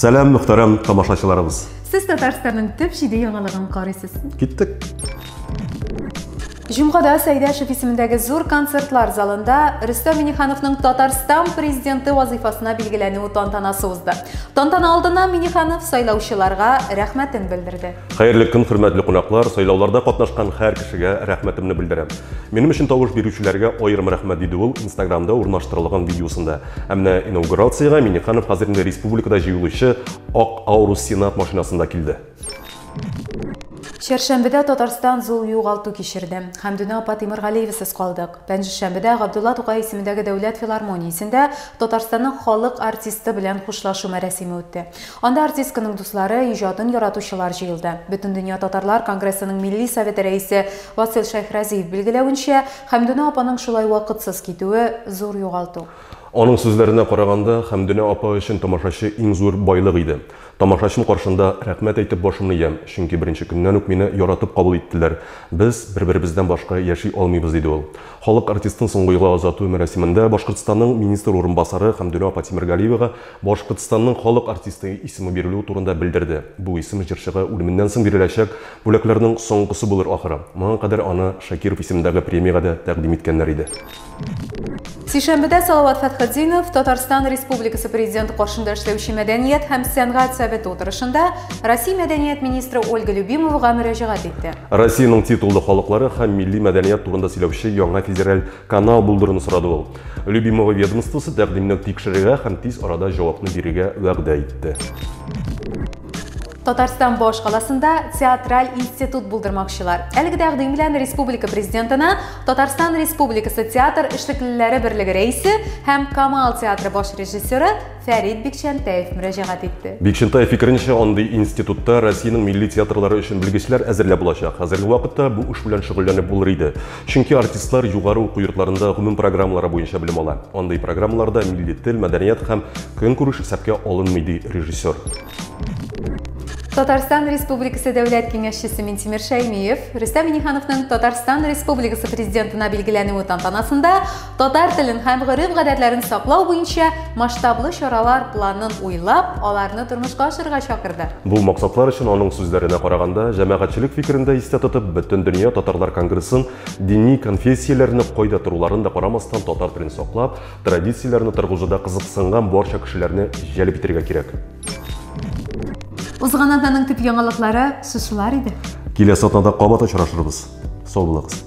Сәлам, мөхтәрәм тамашачыларыбыз. Сіз Татарстанның төп җиде яңалыгын карыйсыз. Киттек. Җомгада Сәйдәшев исемендәге зур концертлар залында Рөстәм Миңнехановның Татарстан президенты вазифасына билгеләнү тантанасы узды. Тантана алдында Миңнеханов сайлаучыларга рәхмәтен белдерде. Хәерле көн, хөрмәтле кунаклар, сайлауларда катнашкан һәр кешегә рәхмәтемне белдерәм. Минем өчен тавыш бирүчеләргә аерым рәхмәт диде ул Инстаграмда урнаштырылган видеосында. Әмма инаугурацияга Миңнеханов хәзер инде республикада җыелучы Ак Аурус Сенат машинасында килде. Чәршәмбедә Татарстан зур югалту кичерде. Хәмдүнә апа Тимергалиевсыз калдык. Пәнҗешәмбедә Габдулла Тукай исемендәге Дәүләт филармониясендә Татарстанның халык артисты белән хушлашу мәрәсиме үтте. Анда артистканың дуслары, иҗатын яратучылар җыелды. Бөтендөнья татарлар конгрессының милли советы рәисе Васил Шайхразиев билгеләвенчә, Хәмдүнә апаның шулай вакытсыз китүе зур югалту. Аның сүзләренә караганда, Хәмдүнә апа өчен тамашачы иң зур байлык иде. Тамашачым каршында рәхмәт әйтеп башымны иям, чөнки беренче көннән үк мине яратып кабул иттеләр. Без бер-беребездән башка яши алмыйбыз диде ул. Халык артистын соңгы елга озату мәрәсимендә Башкортстанның министр урынбасары Хәмдүнә апа Тимергалиевага Башкортстанның халык артисты исеме бирелү турында белдерде. Бу исем җырчыга үлеменнән соң биреләчәк бүләкләрнең соңгысы булыр ахыры. Моңа кадәр аны Шакиров исемендәге премиягә дә тәкъдим иткәннәр иде. Сишәмбедә Салават Фәтхетдинов Татарстан Республикасы президенты каршында эшләүче мәдәният һәм сәнгать советы утырышында Россия мәдәният министры Ольга Любимовага мөрәҗәгать итте. Россиянең титуллы халыклары һәм милли мәдәният турында сөйләүче яңа федераль канал булдыруны сорады ул. Любимова ведомствосы тәкъдимне тикшерергә һәм тиз арада җавапны бирергә вәгъдә итте. Татарстан баш каласында театраль институт булдырмакчылар. Әлеге тәкъдим белән республика президентына Татарстан Республикасы театр эшлеклеләре берлеге рәисе һәм Камал театры баш режиссеры Фәрит Бикчәнтәев мөрәҗәгать итте. Бикчәнтәев фикеренчә, андый институтта Россиянең милли театрлары өчен белгечләр әзерләп булачак. Хәзерге вакытта бу эш белән шөгыльләнеп булыр иде. Чөнки артистлар югары уку йортларында гомум программалары буенча белем ала. Андый программаларда милли тел, мәдәният һәм көнкүреш исәпкә алынмый ди режиссер. Татарстан Республикасы дәүләт киңәшчесе Минтимер Шәймиев Рөстәм Миңнехановның Татарстан Республикасы президентына билгеләнү тантанасында татар телен һәм гореф-гадәтләрен саклау буенча масштаблы чаралар планын уйлап, аларны тормышка ашырга чакырды. Бу максатлар өчен аның сүзләренә караганда, җәмәгатьчелек фикерендә истә тотып, бөтен дөнья татарлар конгрессын дини конфессияләрне кайда торуларын да карамастан татар телен саклап, традицияләрне торгызуда кызыксынган барча кешеләрне җәлеп итәргә кирәк. Узган атнаның төп яңалыклары шушылар иде. Киләсе атнада кабат очрашырбыз. Сау булыгыз.